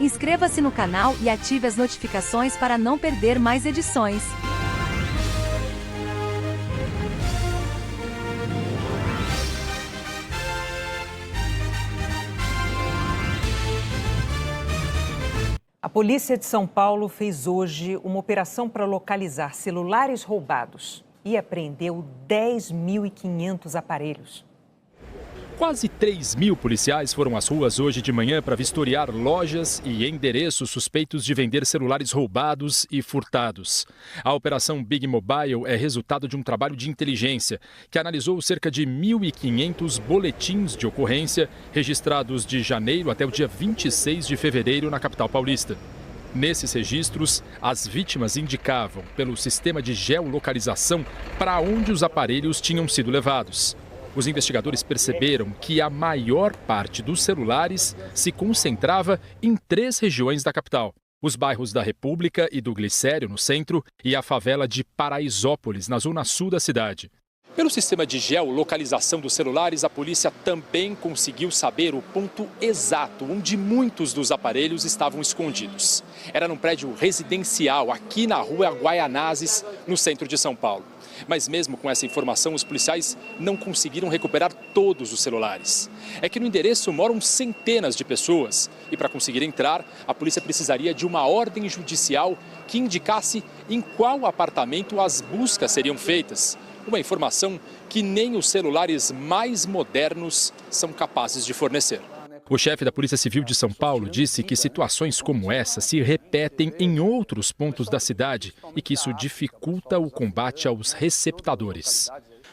Inscreva-se no canal e ative as notificações para não perder mais edições. A polícia de São Paulo fez hoje uma operação para localizar celulares roubados e apreendeu 10.500 aparelhos. Quase 3.000 policiais foram às ruas hoje de manhã para vistoriar lojas e endereços suspeitos de vender celulares roubados e furtados. A operação Big Mobile é resultado de um trabalho de inteligência que analisou cerca de 1.500 boletins de ocorrência registrados de janeiro até o dia 26 de fevereiro na capital paulista. Nesses registros, as vítimas indicavam, pelo sistema de geolocalização, para onde os aparelhos tinham sido levados. Os investigadores perceberam que a maior parte dos celulares se concentrava em 3 regiões da capital: os bairros da República e do Glicério, no centro, e a favela de Paraisópolis, na zona sul da cidade. Pelo sistema de geolocalização dos celulares, a polícia também conseguiu saber o ponto exato onde muitos dos aparelhos estavam escondidos. Era num prédio residencial, aqui na rua Guaianazes, no centro de São Paulo. Mas mesmo com essa informação, os policiais não conseguiram recuperar todos os celulares. É que no endereço moram centenas de pessoas e para conseguir entrar, a polícia precisaria de uma ordem judicial que indicasse em qual apartamento as buscas seriam feitas. Uma informação que nem os celulares mais modernos são capazes de fornecer. O chefe da Polícia Civil de São Paulo disse que situações como essa se repetem em outros pontos da cidade e que isso dificulta o combate aos receptadores.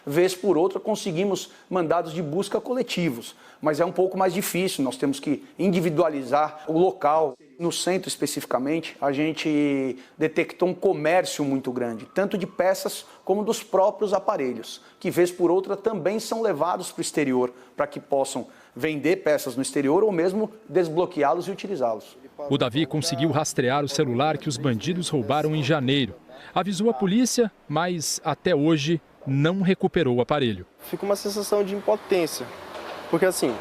Vez por outra conseguimos mandados de busca coletivos, mas é um pouco mais difícil, nós temos que individualizar o local. No centro especificamente, a gente detectou um comércio muito grande, tanto de peças como dos próprios aparelhos, que vez por outra também são levados para o exterior, para que possam vender peças no exterior ou mesmo desbloqueá-los e utilizá-los. O Davi conseguiu rastrear o celular que os bandidos roubaram em janeiro. Avisou a polícia, mas até hoje não recuperou o aparelho. Fica uma sensação de impotência, porque assim,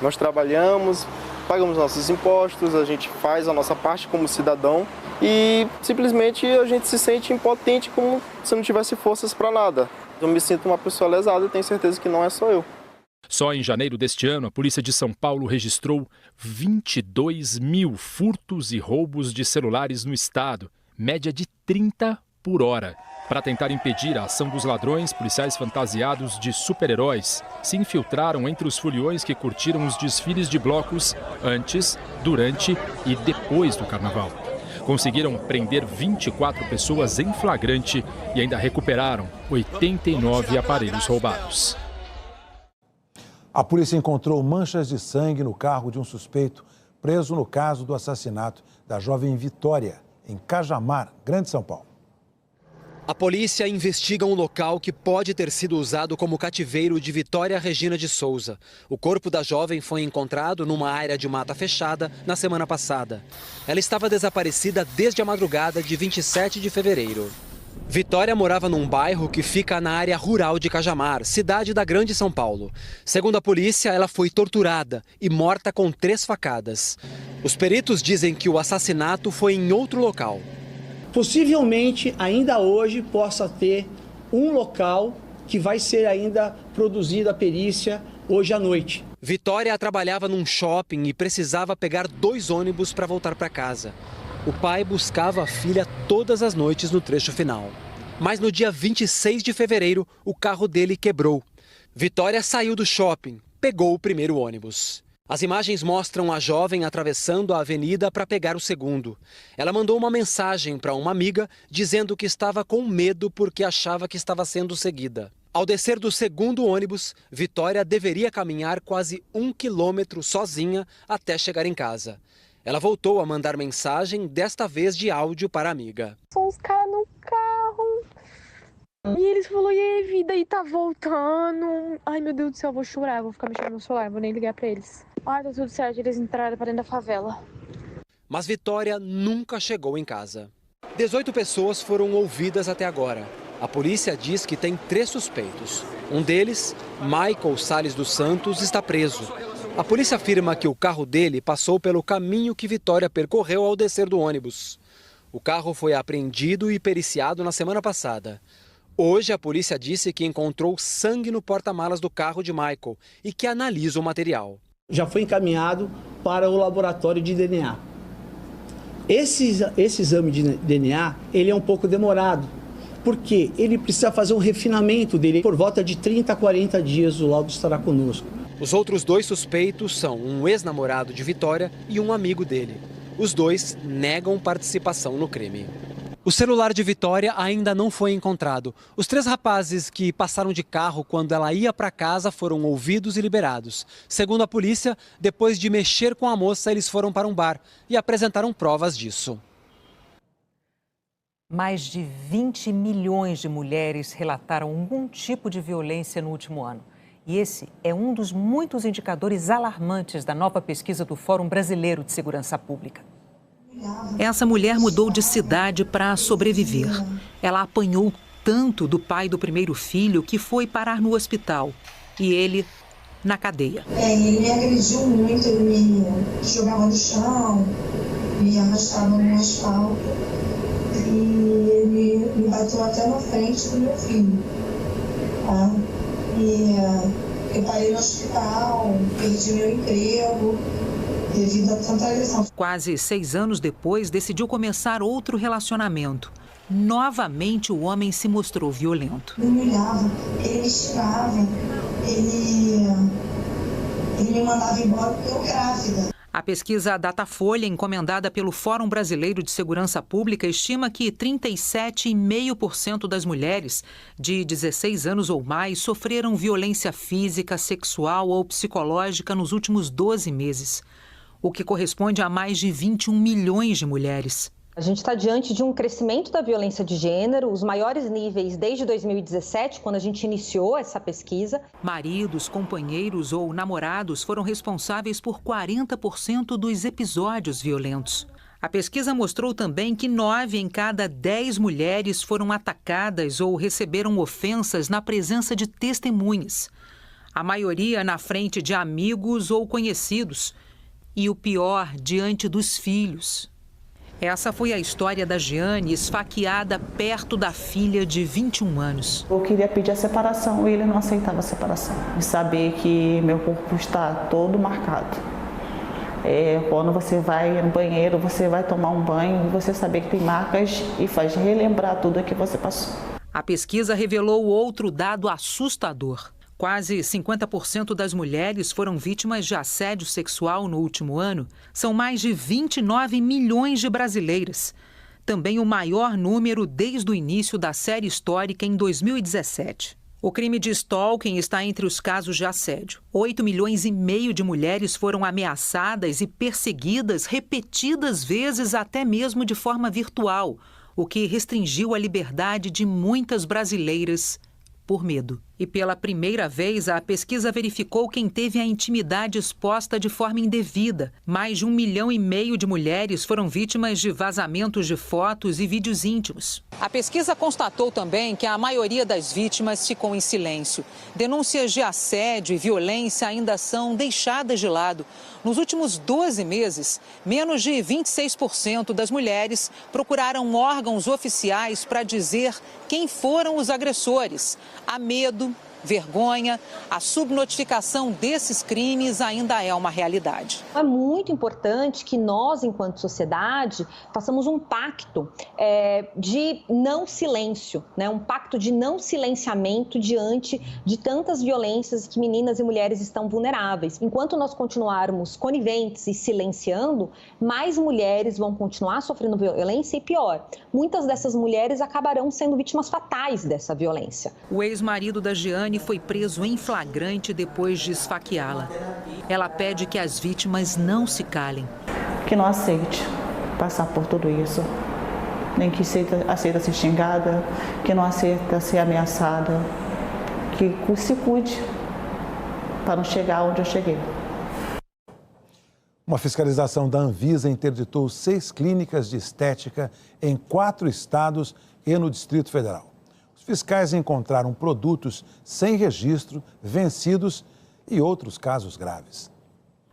nós trabalhamos, pagamos nossos impostos, a gente faz a nossa parte como cidadão e simplesmente a gente se sente impotente como se não tivesse forças para nada. Eu me sinto uma pessoa lesada e tenho certeza que não é só eu. Só em janeiro deste ano, a polícia de São Paulo registrou 22.000 furtos e roubos de celulares no estado, média de 30 por hora. Para tentar impedir a ação dos ladrões, policiais fantasiados de super-heróis se infiltraram entre os foliões que curtiram os desfiles de blocos antes, durante e depois do carnaval. Conseguiram prender 24 pessoas em flagrante e ainda recuperaram 89 aparelhos roubados. A polícia encontrou manchas de sangue no carro de um suspeito preso no caso do assassinato da jovem Vitória, em Cajamar, Grande São Paulo. A polícia investiga um local que pode ter sido usado como cativeiro de Vitória Regina de Souza. O corpo da jovem foi encontrado numa área de mata fechada na semana passada. Ela estava desaparecida desde a madrugada de 27 de fevereiro. Vitória morava num bairro que fica na área rural de Cajamar, cidade da Grande São Paulo. Segundo a polícia, ela foi torturada e morta com 3 facadas. Os peritos dizem que o assassinato foi em outro local. Possivelmente, ainda hoje, possa ter um local que vai ser ainda produzida a perícia hoje à noite. Vitória trabalhava num shopping e precisava pegar 2 ônibus para voltar para casa. O pai buscava a filha todas as noites no trecho final. Mas no dia 26 de fevereiro, o carro dele quebrou. Vitória saiu do shopping, pegou o primeiro ônibus. As imagens mostram a jovem atravessando a avenida para pegar o segundo. Ela mandou uma mensagem para uma amiga dizendo que estava com medo porque achava que estava sendo seguida. Ao descer do segundo ônibus, Vitória deveria caminhar quase 1 quilômetro sozinha até chegar em casa. Ela voltou a mandar mensagem, desta vez de áudio para a amiga. São os caras no carro. E eles falaram, e aí, vida, aí tá voltando. Ai, meu Deus do céu, eu vou chorar, eu vou ficar mexendo no celular, vou nem ligar pra eles. Ai, tá tudo certo, eles entraram pra dentro da favela. Mas Vitória nunca chegou em casa. 18 pessoas foram ouvidas até agora. A polícia diz que tem 3 suspeitos. Um deles, Michael Salles dos Santos, está preso. A polícia afirma que o carro dele passou pelo caminho que Vitória percorreu ao descer do ônibus. O carro foi apreendido e periciado na semana passada. Hoje, a polícia disse que encontrou sangue no porta-malas do carro de Michael e que analisa o material. Já foi encaminhado para o laboratório de DNA. Esse exame de DNA ele é um pouco demorado, porque ele precisa fazer um refinamento dele. Por volta de 30 a 40 dias o laudo estará conosco. Os outros 2 suspeitos são um ex-namorado de Vitória e um amigo dele. Os 2 negam participação no crime. O celular de Vitória ainda não foi encontrado. Os 3 rapazes que passaram de carro quando ela ia para casa foram ouvidos e liberados. Segundo a polícia, depois de mexer com a moça, eles foram para um bar e apresentaram provas disso. Mais de 20 milhões de mulheres relataram algum tipo de violência no último ano. E esse é um dos muitos indicadores alarmantes da nova pesquisa do Fórum Brasileiro de Segurança Pública. Essa mulher mudou de cidade para sobreviver. Ela apanhou tanto do pai do primeiro filho que foi parar no hospital. E ele na cadeia. Ele me agrediu muito, ele me jogava no chão, me arrastava no asfalto. E ele me bateu até na frente do meu filho. Tá? E eu parei no hospital, perdi meu emprego devido a tanta agressão. Quase 6 anos depois, decidiu começar outro relacionamento. Novamente, o homem se mostrou violento. Ele me humilhava, ele me xingava, ele me mandava embora porque eu grávida. A pesquisa Datafolha, encomendada pelo Fórum Brasileiro de Segurança Pública, estima que 37,5% das mulheres de 16 anos ou mais sofreram violência física, sexual ou psicológica nos últimos 12 meses, o que corresponde a mais de 21 milhões de mulheres. A gente está diante de um crescimento da violência de gênero, os maiores níveis desde 2017, quando a gente iniciou essa pesquisa. Maridos, companheiros ou namorados foram responsáveis por 40% dos episódios violentos. A pesquisa mostrou também que 9 em cada 10 mulheres foram atacadas ou receberam ofensas na presença de testemunhas. A maioria na frente de amigos ou conhecidos. E o pior, diante dos filhos. Essa foi a história da Giane, esfaqueada perto da filha de 21 anos. Eu queria pedir a separação e ele não aceitava a separação. E saber que meu corpo está todo marcado. Quando você vai no banheiro, você vai tomar um banho e você saber que tem marcas e faz relembrar tudo o que você passou. A pesquisa revelou outro dado assustador. Quase 50% das mulheres foram vítimas de assédio sexual no último ano. São mais de 29 milhões de brasileiras. Também o maior número desde o início da série histórica em 2017. O crime de stalking está entre os casos de assédio. 8,5 milhões de mulheres foram ameaçadas e perseguidas repetidas vezes, até mesmo de forma virtual, o que restringiu a liberdade de muitas brasileiras por medo. E pela primeira vez, a pesquisa verificou quem teve a intimidade exposta de forma indevida. Mais de 1,5 milhão de mulheres foram vítimas de vazamentos de fotos e vídeos íntimos. A pesquisa constatou também que a maioria das vítimas ficou em silêncio. Denúncias de assédio e violência ainda são deixadas de lado. Nos últimos 12 meses, menos de 26% das mulheres procuraram órgãos oficiais para dizer quem foram os agressores. Há medo, vergonha, a subnotificação desses crimes ainda é uma realidade. É muito importante que nós, enquanto sociedade, façamos um pacto de não silêncio, né? Um pacto de não silenciamento diante de tantas violências que meninas e mulheres estão vulneráveis. Enquanto nós continuarmos coniventes e silenciando, mais mulheres vão continuar sofrendo violência e pior, muitas dessas mulheres acabarão sendo vítimas fatais dessa violência. O ex-marido da Giane foi preso em flagrante depois de esfaqueá-la. Ela pede que as vítimas não se calem. Que não aceite passar por tudo isso. Nem que aceita ser xingada, que não aceita ser ameaçada. Que se cuide para não chegar onde eu cheguei. Uma fiscalização da Anvisa interditou 6 clínicas de estética em 4 estados e no Distrito Federal. Os fiscais encontraram produtos sem registro, vencidos e outros casos graves.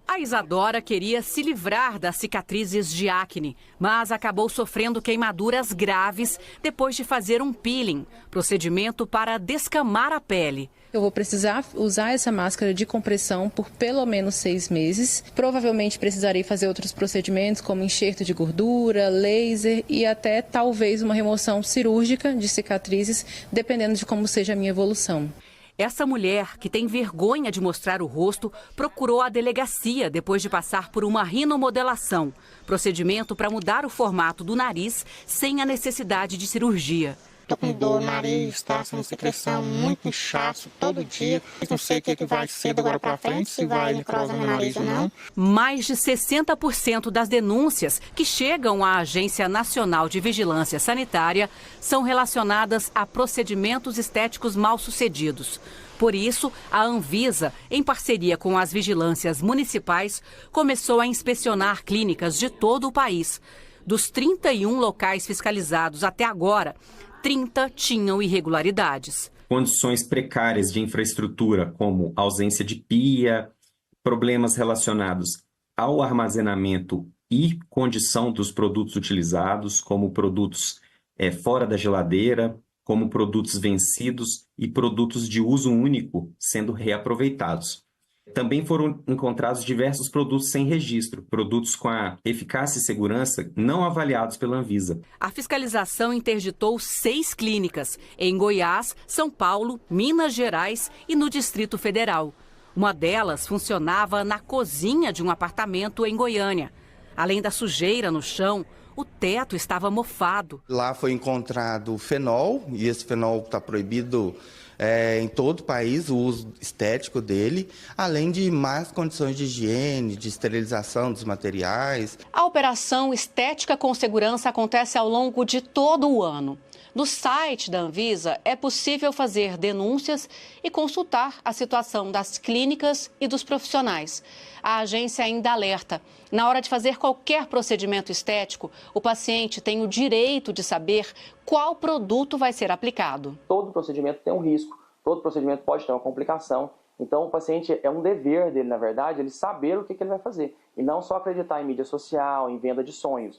A Isadora queria se livrar das cicatrizes de acne, mas acabou sofrendo queimaduras graves depois de fazer um peeling, procedimento para descamar a pele. Eu vou precisar usar essa máscara de compressão por pelo menos 6 meses. Provavelmente precisarei fazer outros procedimentos, como enxerto de gordura, laser e até talvez uma remoção cirúrgica de cicatrizes, dependendo de como seja a minha evolução. Essa mulher, que tem vergonha de mostrar o rosto, procurou a delegacia depois de passar por uma rinomodelação, procedimento para mudar o formato do nariz sem a necessidade de cirurgia. Tô com dor no nariz, tá sendo secreção, muito inchaço todo dia. Não sei o que vai ser de agora para frente, se vai necrosar meu nariz ou não. Mais de 60% das denúncias que chegam à Agência Nacional de Vigilância Sanitária são relacionadas a procedimentos estéticos mal-sucedidos. Por isso, a Anvisa, em parceria com as vigilâncias municipais, começou a inspecionar clínicas de todo o país. Dos 31 locais fiscalizados até agora, 30 tinham irregularidades. Condições precárias de infraestrutura, como ausência de pia, problemas relacionados ao armazenamento e condição dos produtos utilizados, como produtos fora da geladeira, como produtos vencidos e produtos de uso único sendo reaproveitados. Também foram encontrados diversos produtos sem registro, produtos com a eficácia e segurança não avaliados pela Anvisa. A fiscalização interditou 6 clínicas, em Goiás, São Paulo, Minas Gerais e no Distrito Federal. Uma delas funcionava na cozinha de um apartamento em Goiânia. Além da sujeira no chão, o teto estava mofado. Lá foi encontrado fenol, e esse fenol está proibido em todo o país, o uso estético dele, além de más condições de higiene, de esterilização dos materiais. A operação Estética com Segurança acontece ao longo de todo o ano. No site da Anvisa é possível fazer denúncias e consultar a situação das clínicas e dos profissionais. A agência ainda alerta: na hora de fazer qualquer procedimento estético, o paciente tem o direito de saber qual produto vai ser aplicado. Todo procedimento tem um risco, todo procedimento pode ter uma complicação. Então, o paciente, é um dever dele, na verdade, ele saber o que ele vai fazer. E não só acreditar em mídia social, em venda de sonhos.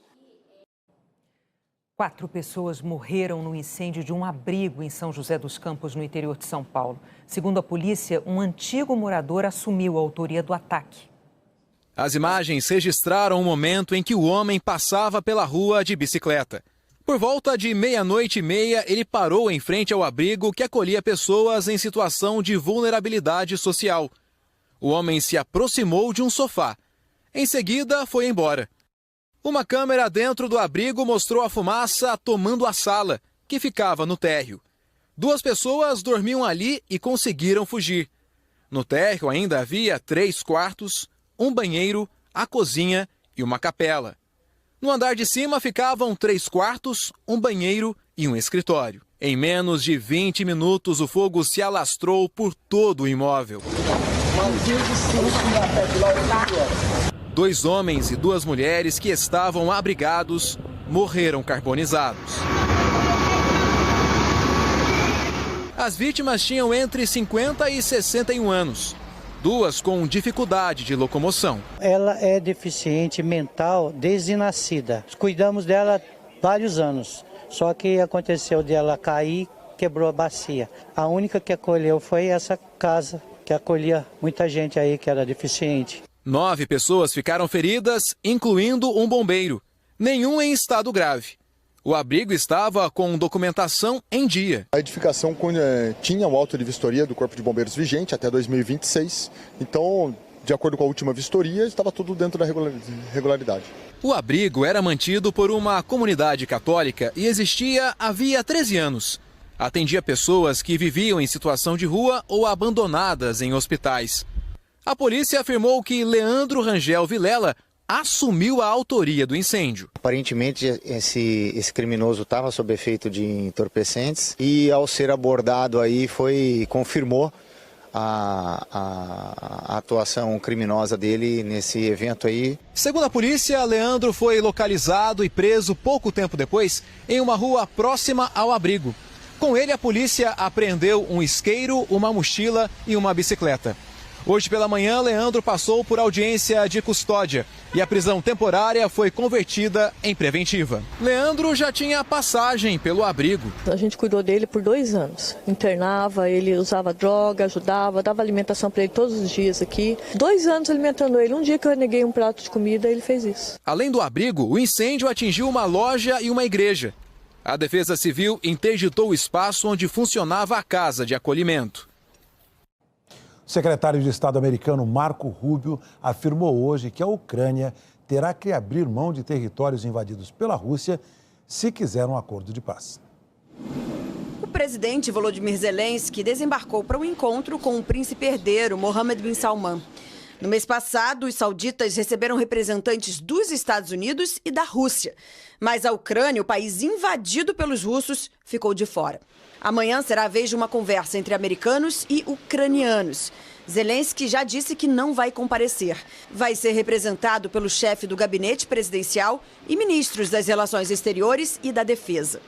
4 pessoas morreram no incêndio de um abrigo em São José dos Campos, no interior de São Paulo. Segundo a polícia, um antigo morador assumiu a autoria do ataque. As imagens registraram o momento em que o homem passava pela rua de bicicleta. Por volta de 00:30, ele parou em frente ao abrigo que acolhia pessoas em situação de vulnerabilidade social. O homem se aproximou de um sofá. Em seguida, foi embora. Uma câmera dentro do abrigo mostrou a fumaça tomando a sala, que ficava no térreo. 2 pessoas dormiam ali e conseguiram fugir. No térreo ainda havia 3 quartos, um banheiro, a cozinha e uma capela. No andar de cima ficavam 3 quartos, um banheiro e um escritório. Em menos de 20 minutos, o fogo se alastrou por todo o imóvel. 2 homens e 2 mulheres que estavam abrigados morreram carbonizados. As vítimas tinham entre 50 e 61 anos. 2 com dificuldade de locomoção. Ela é deficiente mental desde nascida. Cuidamos dela vários anos. Só que aconteceu dela cair, quebrou a bacia. A única que acolheu foi essa casa, que acolhia muita gente aí que era deficiente. 9 pessoas ficaram feridas, incluindo um bombeiro. Nenhum em estado grave. O abrigo estava com documentação em dia. A edificação tinha o auto de vistoria do Corpo de Bombeiros vigente até 2026. Então, de acordo com a última vistoria, estava tudo dentro da regularidade. O abrigo era mantido por uma comunidade católica e existia havia 13 anos. Atendia pessoas que viviam em situação de rua ou abandonadas em hospitais. A polícia afirmou que Leandro Rangel Vilela assumiu a autoria do incêndio. Aparentemente, esse criminoso estava sob efeito de entorpecentes e, ao ser abordado, aí confirmou a atuação criminosa dele nesse evento aí. Segundo a polícia, Leandro foi localizado e preso pouco tempo depois em uma rua próxima ao abrigo. Com ele, a polícia apreendeu um isqueiro, uma mochila e uma bicicleta. Hoje pela manhã, Leandro passou por audiência de custódia e a prisão temporária foi convertida em preventiva. Leandro já tinha passagem pelo abrigo. A gente cuidou dele por 2 anos. Internava, ele usava droga, ajudava, dava alimentação para ele todos os dias aqui. 2 anos alimentando ele. Um dia que eu neguei um prato de comida, ele fez isso. Além do abrigo, o incêndio atingiu uma loja e uma igreja. A Defesa Civil interditou o espaço onde funcionava a casa de acolhimento. O secretário de Estado americano Marco Rubio afirmou hoje que a Ucrânia terá que abrir mão de territórios invadidos pela Rússia se quiser um acordo de paz. O presidente Volodymyr Zelensky desembarcou para um encontro com o príncipe herdeiro Mohammed bin Salman. No mês passado, os sauditas receberam representantes dos Estados Unidos e da Rússia. Mas a Ucrânia, o país invadido pelos russos, ficou de fora. Amanhã será a vez de uma conversa entre americanos e ucranianos. Zelensky já disse que não vai comparecer. Vai ser representado pelo chefe do gabinete presidencial e ministros das Relações Exteriores e da Defesa.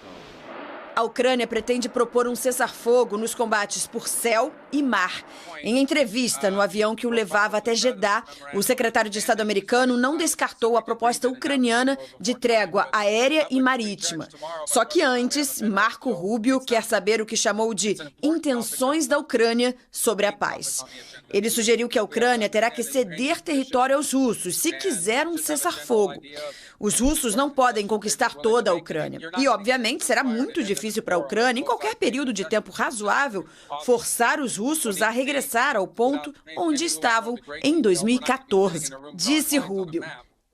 A Ucrânia pretende propor um cessar-fogo nos combates por céu e mar. Em entrevista no avião que o levava até Jeddah, o secretário de Estado americano não descartou a proposta ucraniana de trégua aérea e marítima. Só que antes, Marco Rubio quer saber o que chamou de intenções da Ucrânia sobre a paz. Ele sugeriu que a Ucrânia terá que ceder território aos russos se quiser um cessar-fogo. Os russos não podem conquistar toda a Ucrânia. E, obviamente, será muito difícil para a Ucrânia, em qualquer período de tempo razoável, forçar os russos a regressar ao ponto onde estavam em 2014, disse Rubio.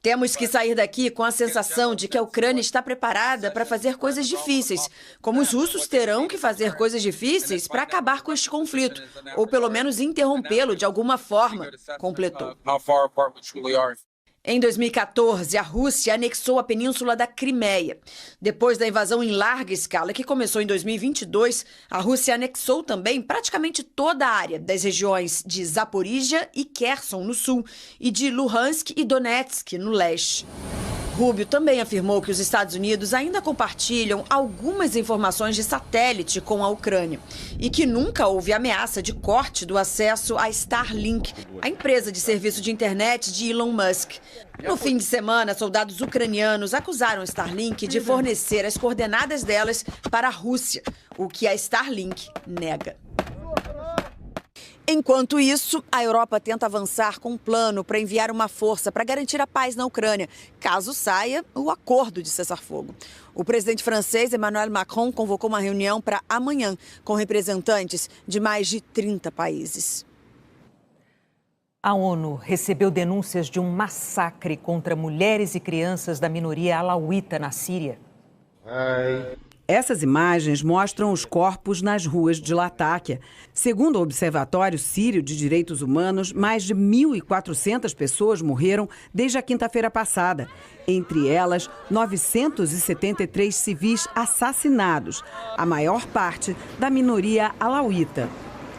Temos que sair daqui com a sensação de que a Ucrânia está preparada para fazer coisas difíceis, como os russos terão que fazer coisas difíceis para acabar com este conflito, ou pelo menos interrompê-lo de alguma forma, completou. Em 2014, a Rússia anexou a península da Crimeia. Depois da invasão em larga escala, que começou em 2022, a Rússia anexou também praticamente toda a área das regiões de Zaporíjia e Kherson, no sul, e de Luhansk e Donetsk, no leste. Rubio também afirmou que os Estados Unidos ainda compartilham algumas informações de satélite com a Ucrânia e que nunca houve ameaça de corte do acesso à Starlink, a empresa de serviço de internet de Elon Musk. No fim de semana, soldados ucranianos acusaram a Starlink de fornecer as coordenadas delas para a Rússia, o que a Starlink nega. Enquanto isso, a Europa tenta avançar com um plano para enviar uma força para garantir a paz na Ucrânia, caso saia o acordo de cessar-fogo. O presidente francês Emmanuel Macron convocou uma reunião para amanhã com representantes de mais de 30 países. A ONU recebeu denúncias de um massacre contra mulheres e crianças da minoria alauíta na Síria. Essas imagens mostram os corpos nas ruas de Latáquia. Segundo o Observatório Sírio de Direitos Humanos, mais de 1.400 pessoas morreram desde a quinta-feira passada. Entre elas, 973 civis assassinados, a maior parte da minoria alauíta.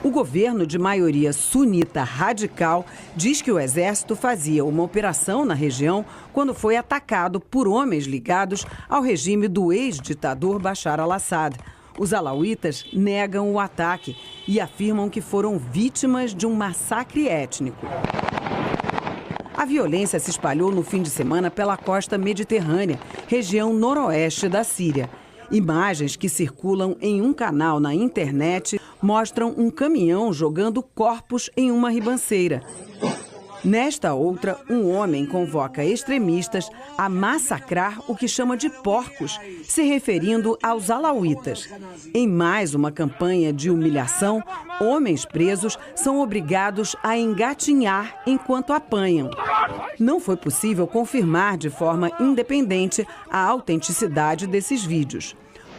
O governo de maioria sunita radical diz que o exército fazia uma operação na região quando foi atacado por homens ligados ao regime do ex-ditador Bashar al-Assad. Os alauítas negam o ataque e afirmam que foram vítimas de um massacre étnico. A violência se espalhou no fim de semana pela costa mediterrânea, região noroeste da Síria. Imagens que circulam em um canal na internet mostram um caminhão jogando corpos em uma ribanceira. Nesta outra, um homem convoca extremistas a massacrar o que chama de porcos, se referindo aos alauítas. Em mais uma campanha de humilhação, homens presos são obrigados a engatinhar enquanto apanham. Não foi possível confirmar de forma independente a autenticidade desses vídeos.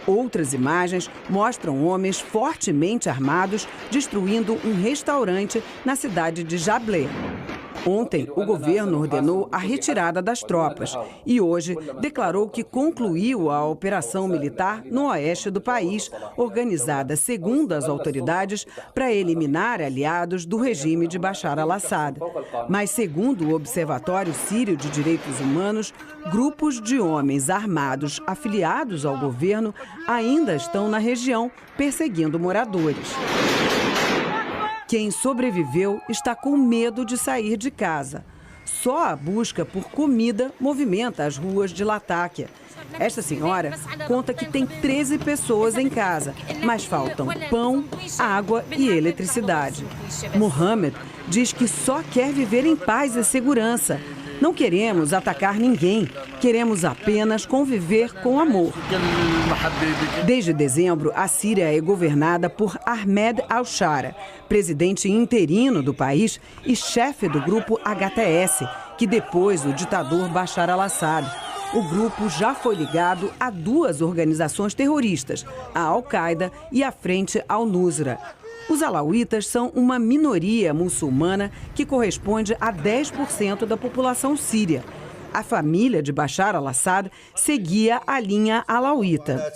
Outras imagens mostram homens fortemente armados destruindo um restaurante na cidade de Jablé. Ontem, o governo ordenou a retirada das tropas e hoje declarou que concluiu a operação militar no oeste do país, organizada, segundo as autoridades, para eliminar aliados do regime de Bashar al-Assad. Mas, segundo o Observatório Sírio de Direitos Humanos, grupos de homens armados afiliados ao governo ainda estão na região perseguindo moradores. Quem sobreviveu está com medo de sair de casa. Só a busca por comida movimenta as ruas de Latáquia. Esta senhora conta que tem 13 pessoas em casa, mas faltam pão, água e eletricidade. Mohamed diz que só quer viver em paz e segurança. Não queremos atacar ninguém, queremos apenas conviver com amor. Desde dezembro, a Síria é governada por Ahmed al-Shara, presidente interino do país e chefe do grupo HTS, que depôs o ditador Bashar al-Assad. O grupo já foi ligado a 2 organizações terroristas, a Al-Qaeda e a Frente al-Nusra. Os alauítas são uma minoria muçulmana que corresponde a 10% da população síria. A família de Bashar al-Assad seguia a linha alauíta.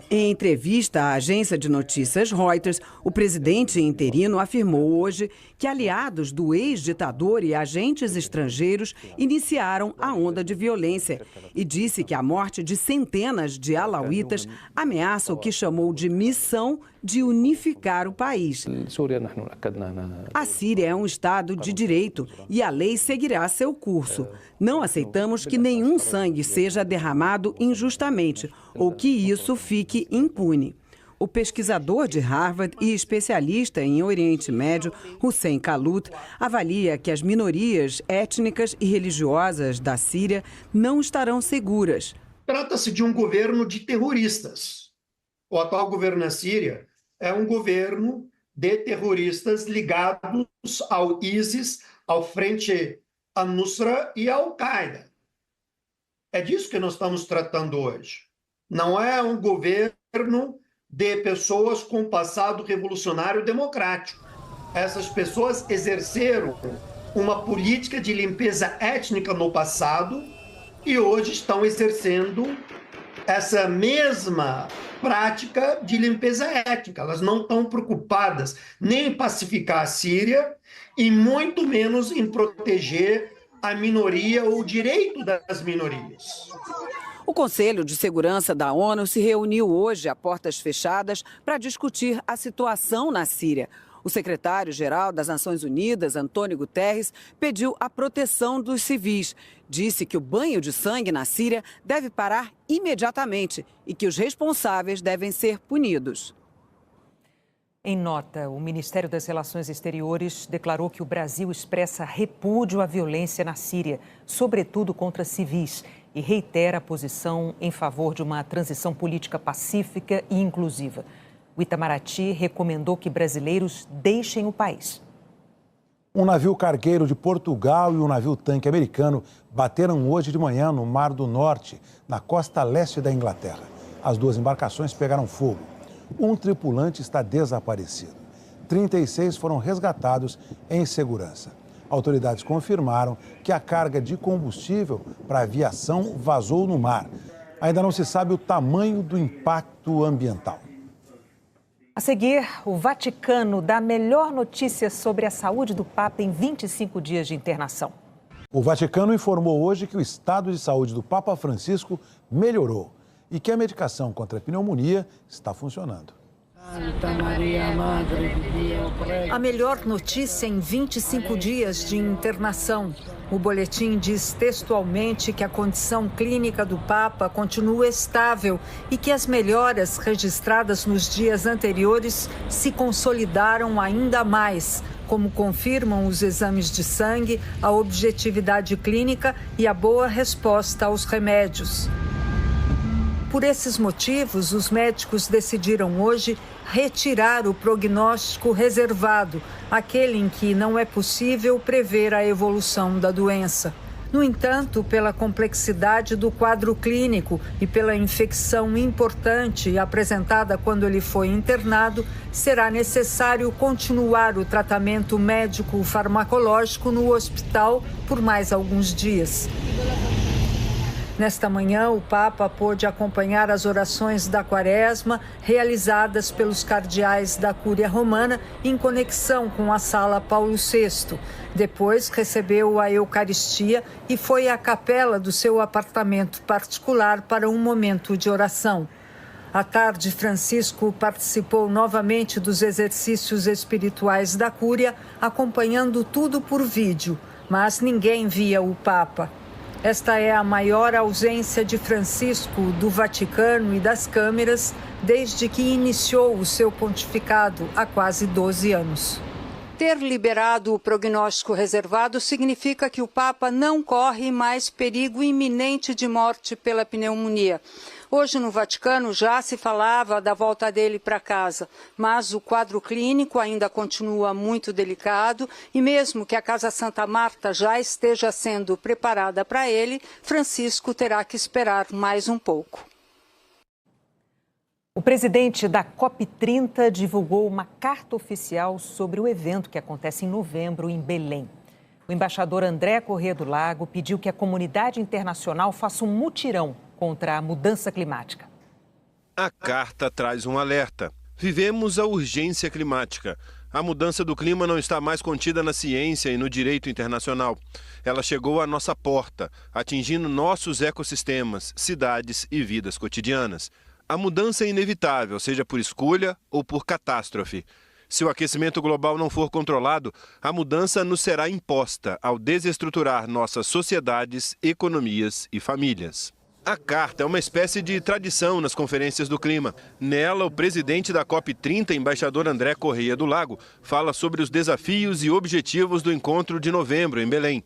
Em entrevista à agência de notícias Reuters, o presidente interino afirmou hoje que aliados do ex-ditador e agentes estrangeiros iniciaram a onda de violência e disse que a morte de centenas de alauítas ameaça o que chamou de missão de unificar o país. A Síria é um Estado de direito e a lei seguirá seu curso. Não aceitamos que nenhum sangue seja derramado injustamente ou que isso fique impune. O pesquisador de Harvard e especialista em Oriente Médio, Hussein Kalut, avalia que as minorias étnicas e religiosas da Síria não estarão seguras. Trata-se de um governo de terroristas. O atual governo na Síria é um governo de terroristas ligados ao ISIS, ao Frente al-Nusra e à Al-Qaeda. É disso que nós estamos tratando hoje. Não é um governo de pessoas com passado revolucionário democrático. Essas pessoas exerceram uma política de limpeza étnica no passado e hoje estão exercendo essa mesma prática de limpeza étnica. Elas não estão preocupadas nem em pacificar a Síria e muito menos em proteger a minoria ou o direito das minorias. O Conselho de Segurança da ONU se reuniu hoje a portas fechadas para discutir a situação na Síria. O secretário-geral das Nações Unidas, Antônio Guterres, pediu a proteção dos civis. Disse que o banho de sangue na Síria deve parar imediatamente e que os responsáveis devem ser punidos. Em nota, o Ministério das Relações Exteriores declarou que o Brasil expressa repúdio à violência na Síria, sobretudo contra civis, e reitera a posição em favor de uma transição política pacífica e inclusiva. O Itamaraty recomendou que brasileiros deixem o país. Um navio cargueiro de Portugal e um navio-tanque americano bateram hoje de manhã no Mar do Norte, na costa leste da Inglaterra. As 2 embarcações pegaram fogo. Um tripulante está desaparecido. 36 foram resgatados em segurança. Autoridades confirmaram que a carga de combustível para a aviação vazou no mar. Ainda não se sabe o tamanho do impacto ambiental. A seguir, o Vaticano dá a melhor notícia sobre a saúde do Papa em 25 dias de internação. O Vaticano informou hoje que o estado de saúde do Papa Francisco melhorou e que a medicação contra a pneumonia está funcionando. A melhor notícia em 25 dias de internação. O boletim diz textualmente que a condição clínica do Papa continua estável e que as melhoras registradas nos dias anteriores se consolidaram ainda mais, como confirmam os exames de sangue, a objetividade clínica e a boa resposta aos remédios. Por esses motivos, os médicos decidiram hoje retirar o prognóstico reservado, aquele em que não é possível prever a evolução da doença. No entanto, pela complexidade do quadro clínico e pela infecção importante apresentada quando ele foi internado, será necessário continuar o tratamento médico-farmacológico no hospital por mais alguns dias. Nesta manhã, o Papa pôde acompanhar as orações da Quaresma realizadas pelos cardeais da Cúria Romana em conexão com a Sala Paulo VI. Depois, recebeu a Eucaristia e foi à capela do seu apartamento particular para um momento de oração. À tarde, Francisco participou novamente dos exercícios espirituais da Cúria, acompanhando tudo por vídeo, mas ninguém via o Papa. Esta é a maior ausência de Francisco do Vaticano e das câmeras desde que iniciou o seu pontificado há quase 12 anos. Ter liberado o prognóstico reservado significa que o Papa não corre mais perigo iminente de morte pela pneumonia. Hoje, no Vaticano, já se falava da volta dele para casa, mas o quadro clínico ainda continua muito delicado e mesmo que a Casa Santa Marta já esteja sendo preparada para ele, Francisco terá que esperar mais um pouco. O presidente da COP30 divulgou uma carta oficial sobre o evento que acontece em novembro em Belém. O embaixador André Corrêa do Lago pediu que a comunidade internacional faça um mutirão contra a mudança climática. A carta traz um alerta. Vivemos a urgência climática. A mudança do clima não está mais contida na ciência e no direito internacional. Ela chegou à nossa porta, atingindo nossos ecossistemas, cidades e vidas cotidianas. A mudança é inevitável, seja por escolha ou por catástrofe. Se o aquecimento global não for controlado, a mudança nos será imposta ao desestruturar nossas sociedades, economias e famílias. A carta é uma espécie de tradição nas conferências do clima. Nela, o presidente da COP30, embaixador André Corrêa do Lago, fala sobre os desafios e objetivos do encontro de novembro em Belém.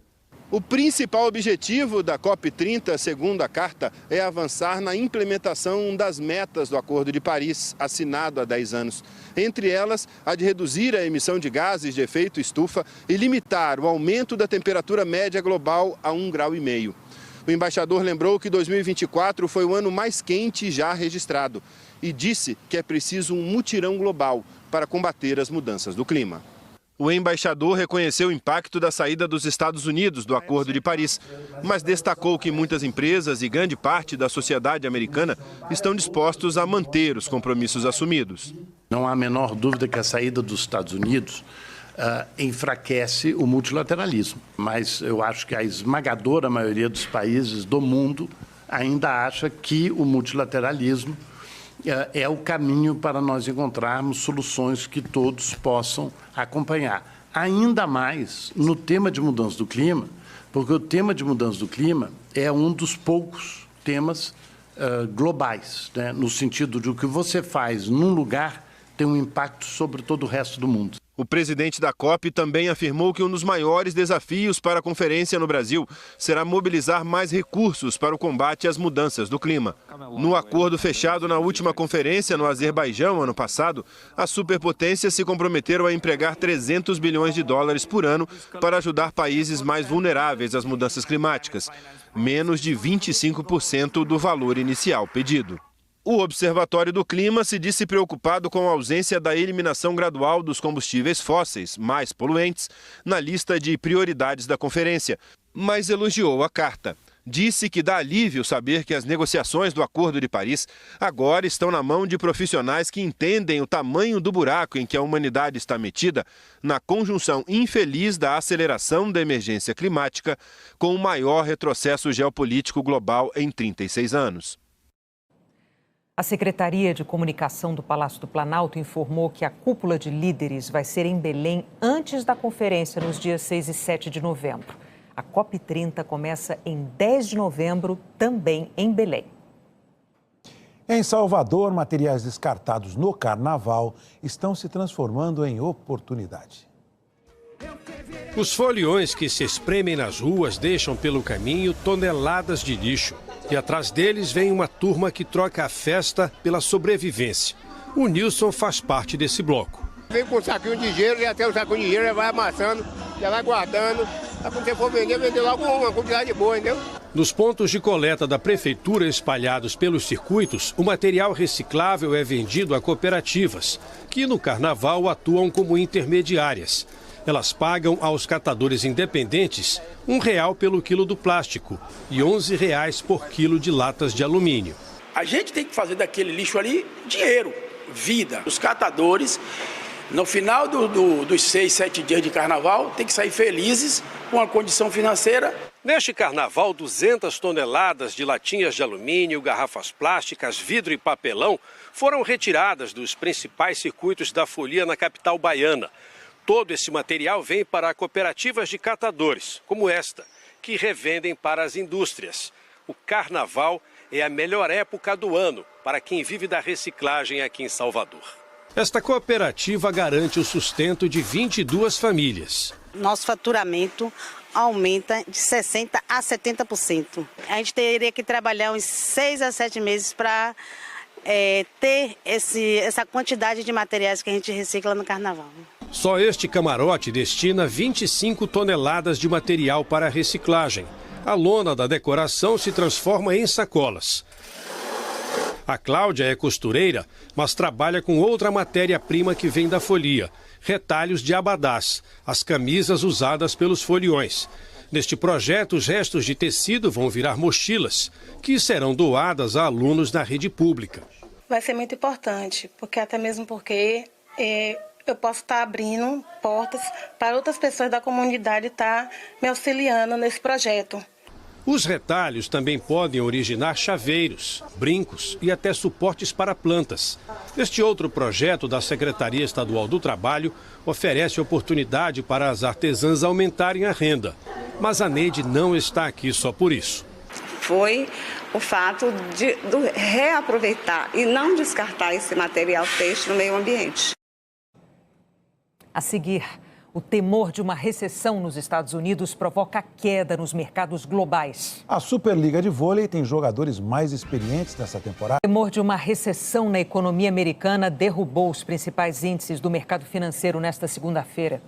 O principal objetivo da COP30, segundo a carta, é avançar na implementação das metas do Acordo de Paris, assinado há 10 anos. Entre elas, a de reduzir a emissão de gases de efeito estufa e limitar o aumento da temperatura média global a 1,5 graus. O embaixador lembrou que 2024 foi o ano mais quente já registrado e disse que é preciso um mutirão global para combater as mudanças do clima. O embaixador reconheceu o impacto da saída dos Estados Unidos do Acordo de Paris, mas destacou que muitas empresas e grande parte da sociedade americana estão dispostos a manter os compromissos assumidos. Não há a menor dúvida que a saída dos Estados Unidos enfraquece o multilateralismo, mas eu acho que a esmagadora maioria dos países do mundo ainda acha que o multilateralismo é o caminho para nós encontrarmos soluções que todos possam acompanhar. Ainda mais no tema de mudança do clima, porque o tema de mudança do clima é um dos poucos temas globais, né? No sentido de o que você faz num lugar tem um impacto sobre todo o resto do mundo. O presidente da COP também afirmou que um dos maiores desafios para a conferência no Brasil será mobilizar mais recursos para o combate às mudanças do clima. No acordo fechado na última conferência no Azerbaijão, ano passado, as superpotências se comprometeram a empregar 300 bilhões de dólares por ano para ajudar países mais vulneráveis às mudanças climáticas, menos de 25% do valor inicial pedido. O Observatório do Clima se disse preocupado com a ausência da eliminação gradual dos combustíveis fósseis mais poluentes na lista de prioridades da conferência, mas elogiou a carta. Disse que dá alívio saber que as negociações do Acordo de Paris agora estão na mão de profissionais que entendem o tamanho do buraco em que a humanidade está metida na conjunção infeliz da aceleração da emergência climática com o maior retrocesso geopolítico global em 36 anos. A Secretaria de Comunicação do Palácio do Planalto informou que a cúpula de líderes vai ser em Belém antes da conferência nos dias 6 e 7 de novembro. A COP30 começa em 10 de novembro, também em Belém. Em Salvador, materiais descartados no carnaval estão se transformando em oportunidade. Os foliões que se espremem nas ruas deixam pelo caminho toneladas de lixo. E atrás deles vem uma turma que troca a festa pela sobrevivência. O Nilson faz parte desse bloco. Vem com um saquinho de gelo, já tem o saquinho de gelo, já vai amassando, já vai guardando. Pra quando você for vender logo uma quantidade boa, entendeu? Nos pontos de coleta da prefeitura espalhados pelos circuitos, o material reciclável é vendido a cooperativas, que no carnaval atuam como intermediárias. Elas pagam aos catadores independentes R$1 pelo quilo do plástico e R$11 por quilo de latas de alumínio. A gente tem que fazer daquele lixo ali dinheiro, vida. Os catadores No final dos 6, 7 dias de carnaval, tem que sair felizes com a condição financeira. Neste carnaval, 200 toneladas de latinhas de alumínio, garrafas plásticas, vidro e papelão foram retiradas dos principais circuitos da folia na capital baiana. Todo esse material vem para cooperativas de catadores, como esta, que revendem para as indústrias. O carnaval é a melhor época do ano para quem vive da reciclagem aqui em Salvador. Esta cooperativa garante o sustento de 22 famílias. Nosso faturamento aumenta de 60% a 70%. A gente teria que trabalhar uns 6 a 7 meses para ter essa quantidade de materiais que a gente recicla no carnaval. Só este camarote destina 25 toneladas de material para reciclagem. A lona da decoração se transforma em sacolas. A Cláudia é costureira, mas trabalha com outra matéria-prima que vem da folia, retalhos de abadás, as camisas usadas pelos foliões. Neste projeto, os restos de tecido vão virar mochilas, que serão doadas a alunos da rede pública. Vai ser muito importante, até mesmo porque eu posso estar abrindo portas para outras pessoas da comunidade estar me auxiliando nesse projeto. Os retalhos também podem originar chaveiros, brincos e até suportes para plantas. Este outro projeto da Secretaria Estadual do Trabalho oferece oportunidade para as artesãs aumentarem a renda. Mas a Neide não está aqui só por isso. Foi o fato de reaproveitar e não descartar esse material têxtil no meio ambiente. A seguir, o temor de uma recessão nos Estados Unidos provoca queda nos mercados globais. A Superliga de Vôlei tem jogadores mais experientes nessa temporada. O temor de uma recessão na economia americana derrubou os principais índices do mercado financeiro nesta segunda-feira.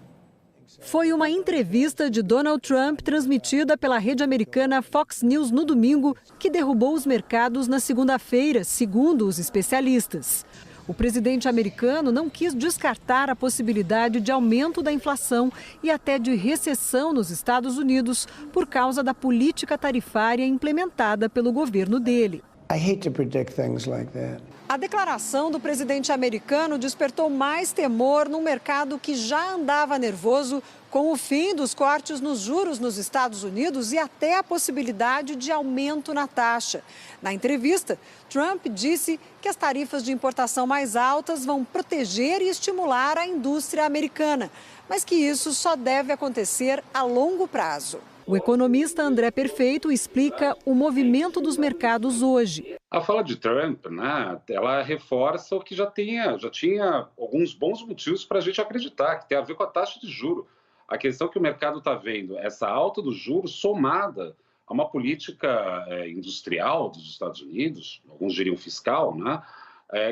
Foi uma entrevista de Donald Trump transmitida pela rede americana Fox News no domingo que derrubou os mercados na segunda-feira, segundo os especialistas. O presidente americano não quis descartar a possibilidade de aumento da inflação e até de recessão nos Estados Unidos por causa da política tarifária implementada pelo governo dele. A declaração do presidente americano despertou mais temor num mercado que já andava nervoso com o fim dos cortes nos juros nos Estados Unidos e até a possibilidade de aumento na taxa. Na entrevista, Trump disse que as tarifas de importação mais altas vão proteger e estimular a indústria americana, mas que isso só deve acontecer a longo prazo. O economista André Perfeito explica o movimento dos mercados hoje. A fala de Trump, ela reforça o que já tinha alguns bons motivos para a gente acreditar, que tem a ver com a taxa de juros. A questão que o mercado está vendo, essa alta dos juros somada a uma política industrial dos Estados Unidos, alguns diriam fiscal,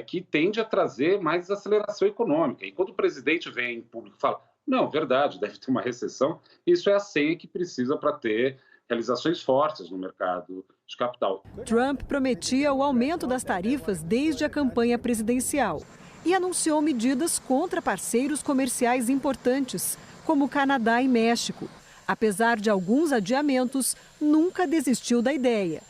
que tende a trazer mais aceleração econômica. E quando o presidente vem em público e fala, não, verdade, deve ter uma recessão, isso é a senha que precisa para ter realizações fortes no mercado de capital. Trump prometia o aumento das tarifas desde a campanha presidencial e anunciou medidas contra parceiros comerciais importantes, como Canadá e México. Apesar de alguns adiamentos, nunca desistiu da ideia.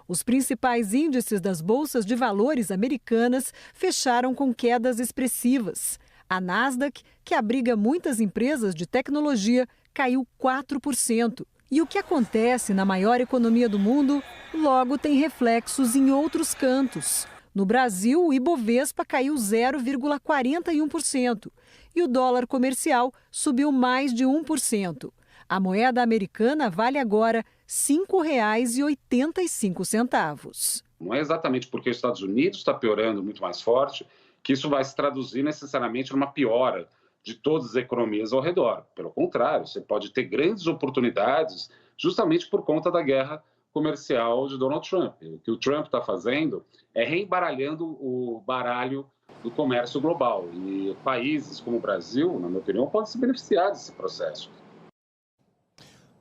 Os principais índices das bolsas de valores americanas fecharam com quedas expressivas. A Nasdaq, que abriga muitas empresas de tecnologia, caiu 4%. E o que acontece na maior economia do mundo logo tem reflexos em outros cantos. No Brasil, o Ibovespa caiu 0,41% e o dólar comercial subiu mais de 1%. A moeda americana vale agora R$ 5,85. Não é exatamente porque os Estados Unidos está piorando muito mais forte que isso vai se traduzir necessariamente numa piora de todas as economias ao redor. Pelo contrário, você pode ter grandes oportunidades justamente por conta da guerra comercial de Donald Trump. O que o Trump está fazendo é reembaralhando o baralho do comércio global. E países como o Brasil, na minha opinião, podem se beneficiar desse processo.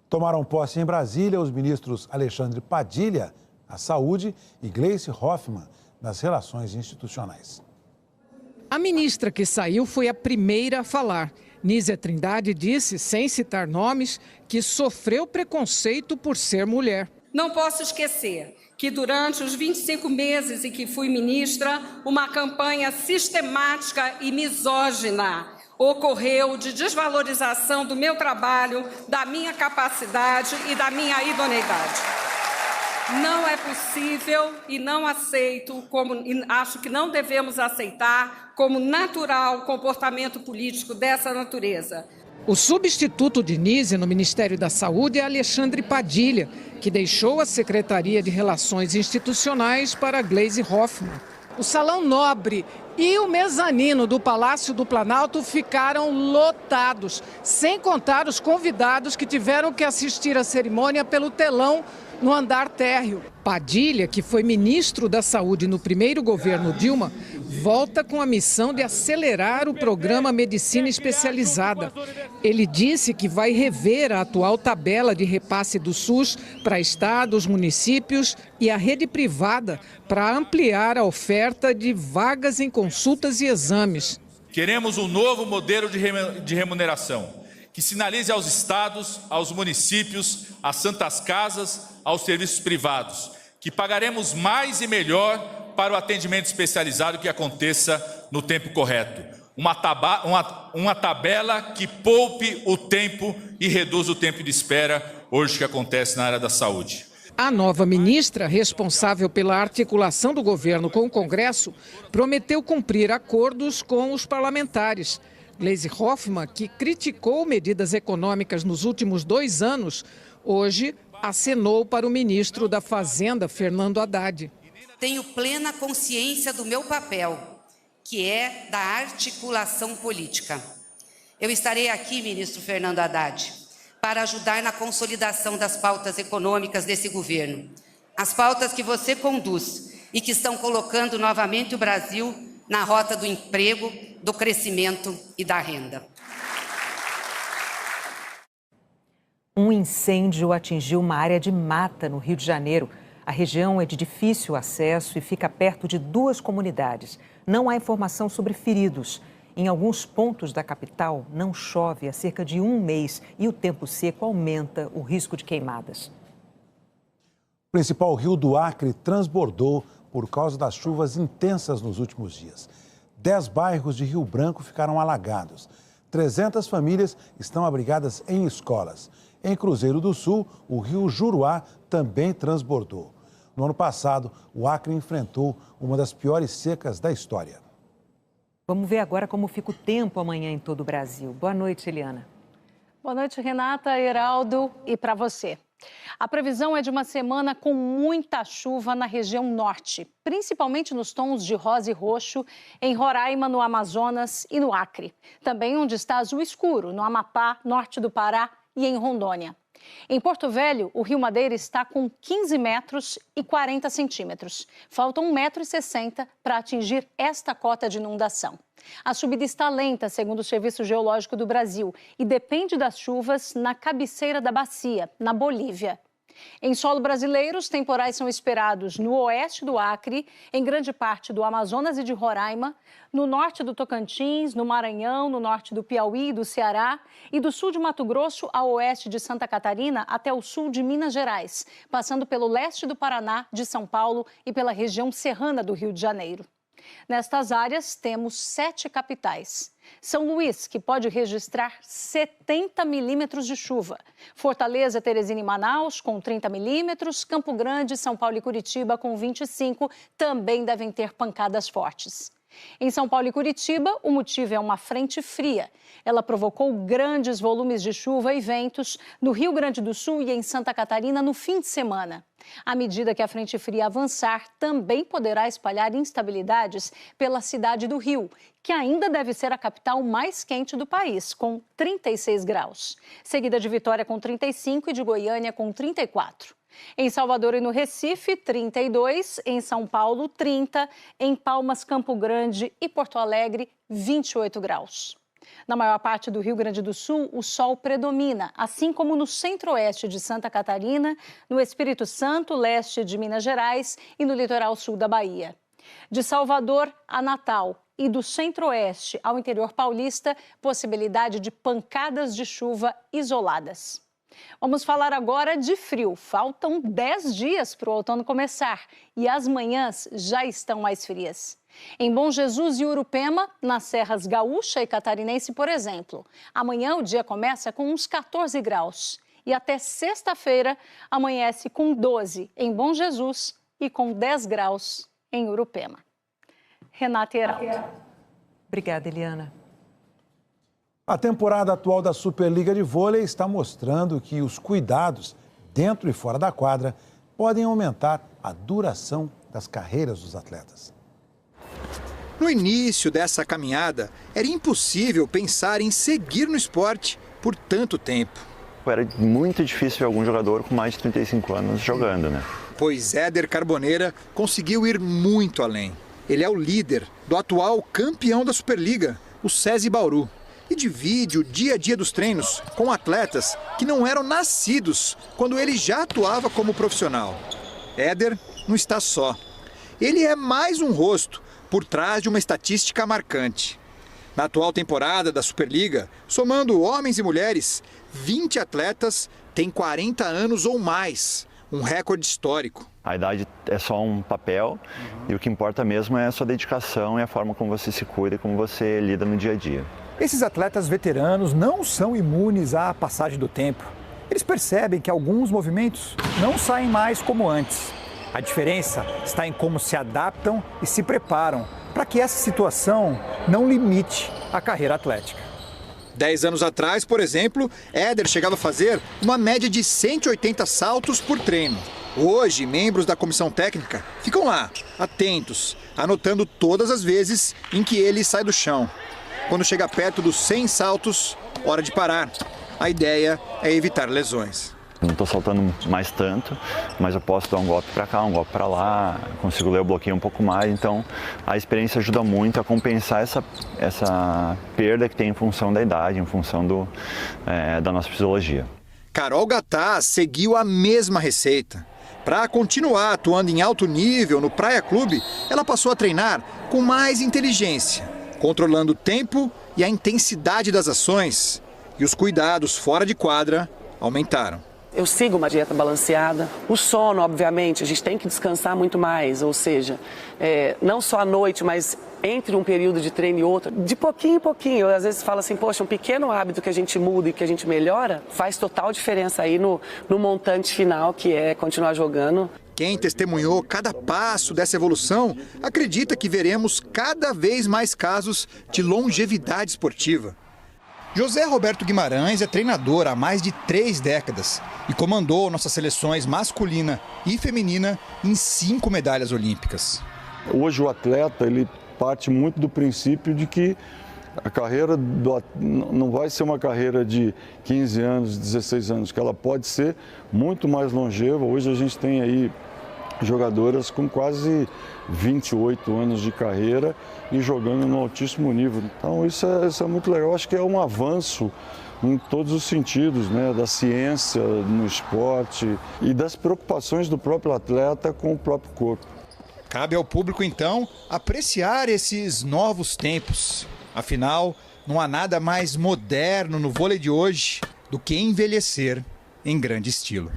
Tomaram posse em Brasília os ministros Alexandre Padilha, da Saúde, e Gleice Hoffmann, das Relações Institucionais. A ministra que saiu foi a primeira a falar. Nízia Trindade disse, sem citar nomes, que sofreu preconceito por ser mulher. Não posso esquecer que durante os 25 meses em que fui ministra, uma campanha sistemática e misógina ocorreu de desvalorização do meu trabalho, da minha capacidade e da minha idoneidade. Não é possível e não aceito, e acho que não devemos aceitar como natural o comportamento político dessa natureza. O substituto de Nise no Ministério da Saúde é Alexandre Padilha, que deixou a Secretaria de Relações Institucionais para Gleisi Hoffmann. O Salão Nobre e o mezanino do Palácio do Planalto ficaram lotados, sem contar os convidados que tiveram que assistir à cerimônia pelo telão no andar térreo. Padilha, que foi ministro da Saúde no primeiro governo Dilma, volta com a missão de acelerar o programa Medicina Especializada. Ele disse que vai rever a atual tabela de repasse do SUS para estados, municípios e a rede privada para ampliar a oferta de vagas em consultas e exames. Queremos um novo modelo de remuneração que sinalize aos estados, aos municípios, às santas casas, aos serviços privados, que pagaremos mais e melhor para o atendimento especializado que aconteça no tempo correto. Uma tabela que poupe o tempo e reduza o tempo de espera hoje que acontece na área da saúde. A nova ministra, responsável pela articulação do governo com o Congresso, prometeu cumprir acordos com os parlamentares. Gleisi Hoffmann, que criticou medidas econômicas nos últimos 2 anos, hoje acenou para o ministro da Fazenda, Fernando Haddad. Tenho plena consciência do meu papel, que é da articulação política. Eu estarei aqui, ministro Fernando Haddad, para ajudar na consolidação das pautas econômicas desse governo. As pautas que você conduz e que estão colocando novamente o Brasil na rota do emprego, do crescimento e da renda. Um incêndio atingiu uma área de mata no Rio de Janeiro. A região é de difícil acesso e fica perto de 2 comunidades. Não há informação sobre feridos. Em alguns pontos da capital, não chove há cerca de 1 mês e o tempo seco aumenta o risco de queimadas. O principal rio do Acre transbordou por causa das chuvas intensas nos últimos dias. 10 bairros de Rio Branco ficaram alagados. 300 famílias estão abrigadas em escolas. Em Cruzeiro do Sul, o rio Juruá também transbordou. No ano passado, o Acre enfrentou uma das piores secas da história. Vamos ver agora como fica o tempo amanhã em todo o Brasil. Boa noite, Eliana. Boa noite, Renata, Heraldo, e para você. A previsão é de uma semana com muita chuva na região norte, principalmente nos tons de rosa e roxo, em Roraima, no Amazonas e no Acre. Também onde está azul escuro, no Amapá, norte do Pará e em Rondônia. Em Porto Velho, o Rio Madeira está com 15 metros e 40 centímetros. Faltam 1,60 m para atingir esta cota de inundação. A subida está lenta, segundo o Serviço Geológico do Brasil, e depende das chuvas na cabeceira da bacia, na Bolívia. Em solo brasileiro, os temporais são esperados no oeste do Acre, em grande parte do Amazonas e de Roraima, no norte do Tocantins, no Maranhão, no norte do Piauí e do Ceará, e do sul de Mato Grosso ao oeste de Santa Catarina até o sul de Minas Gerais, passando pelo leste do Paraná, de São Paulo e pela região serrana do Rio de Janeiro. Nestas áreas, temos 7 capitais. São Luís, que pode registrar 70 milímetros de chuva. Fortaleza, Teresina e Manaus, com 30 milímetros. Campo Grande, São Paulo e Curitiba, com 25, também devem ter pancadas fortes. Em São Paulo e Curitiba, o motivo é uma frente fria. Ela provocou grandes volumes de chuva e ventos no Rio Grande do Sul e em Santa Catarina no fim de semana. À medida que a frente fria avançar, também poderá espalhar instabilidades pela cidade do Rio, que ainda deve ser a capital mais quente do país, com 36 graus. Seguida de Vitória com 35 e de Goiânia com 34. Em Salvador e no Recife, 32, em São Paulo, 30, em Palmas, Campo Grande e Porto Alegre, 28 graus. Na maior parte do Rio Grande do Sul, o sol predomina, assim como no centro-oeste de Santa Catarina, no Espírito Santo, leste de Minas Gerais e no litoral sul da Bahia. De Salvador a Natal e do centro-oeste ao interior paulista, possibilidade de pancadas de chuva isoladas. Vamos falar agora de frio. Faltam 10 dias para o outono começar e as manhãs já estão mais frias. Em Bom Jesus e Urupema, nas serras gaúcha e catarinense, por exemplo. Amanhã o dia começa com uns 14 graus. E até sexta-feira amanhece com 12 em Bom Jesus e com 10 graus em Urupema. Renata Heraldo. Obrigada, Eliana. A temporada atual da Superliga de Vôlei está mostrando que os cuidados dentro e fora da quadra podem aumentar a duração das carreiras dos atletas. No início dessa caminhada, era impossível pensar em seguir no esporte por tanto tempo. Era muito difícil ver algum jogador com mais de 35 anos jogando, né? Pois Éder Carboneira conseguiu ir muito além. Ele é o líder do atual campeão da Superliga, o SESI Bauru. E divide o dia a dia dos treinos com atletas que não eram nascidos quando ele já atuava como profissional. Éder não está só. Ele é mais um rosto por trás de uma estatística marcante. Na atual temporada da Superliga, somando homens e mulheres, 20 atletas têm 40 anos ou mais, um recorde histórico. A idade é só um papel e o que importa mesmo é a sua dedicação e a forma como você se cuida e como você lida no dia a dia. Esses atletas veteranos não são imunes à passagem do tempo. Eles percebem que alguns movimentos não saem mais como antes. A diferença está em como se adaptam e se preparam para que essa situação não limite a carreira atlética. 10 anos atrás, por exemplo, Éder chegava a fazer uma média de 180 saltos por treino. Hoje, membros da comissão técnica ficam lá, atentos, anotando todas as vezes em que ele sai do chão. Quando chega perto dos 100 saltos, hora de parar. A ideia é evitar lesões. Não estou saltando mais tanto, mas eu posso dar um golpe para cá, um golpe para lá, consigo ler o bloqueio um pouco mais, então a experiência ajuda muito a compensar essa perda que tem em função da idade, em função da nossa fisiologia. Carol Gataz seguiu a mesma receita. Para continuar atuando em alto nível no Praia Clube, ela passou a treinar com mais inteligência, controlando o tempo e a intensidade das ações. E os cuidados fora de quadra aumentaram. Eu sigo uma dieta balanceada. O sono, obviamente, a gente tem que descansar muito mais, ou seja, não só à noite, mas entre um período de treino e outro, de pouquinho em pouquinho. Eu às vezes falo assim, poxa, um pequeno hábito que a gente muda e que a gente melhora, faz total diferença aí no montante final, que é continuar jogando. Quem testemunhou cada passo dessa evolução acredita que veremos cada vez mais casos de longevidade esportiva. José Roberto Guimarães é treinador há mais de 3 décadas e comandou nossas seleções masculina e feminina em 5 medalhas olímpicas. Hoje o atleta ele parte muito do princípio de que a carreira não vai ser uma carreira de 15 anos, 16 anos, que ela pode ser muito mais longeva. Hoje a gente tem aí jogadoras com quase 28 anos de carreira e jogando no altíssimo nível. Então isso é muito legal, acho que é um avanço em todos os sentidos, né? Da ciência no esporte e das preocupações do próprio atleta com o próprio corpo. Cabe ao público, então, apreciar esses novos tempos. Afinal, não há nada mais moderno no vôlei de hoje do que envelhecer em grande estilo.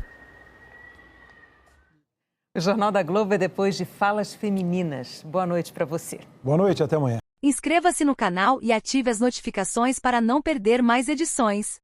O Jornal da Globo é depois de Falas Femininas. Boa noite para você. Boa noite, até amanhã. Inscreva-se no canal e ative as notificações para não perder mais edições.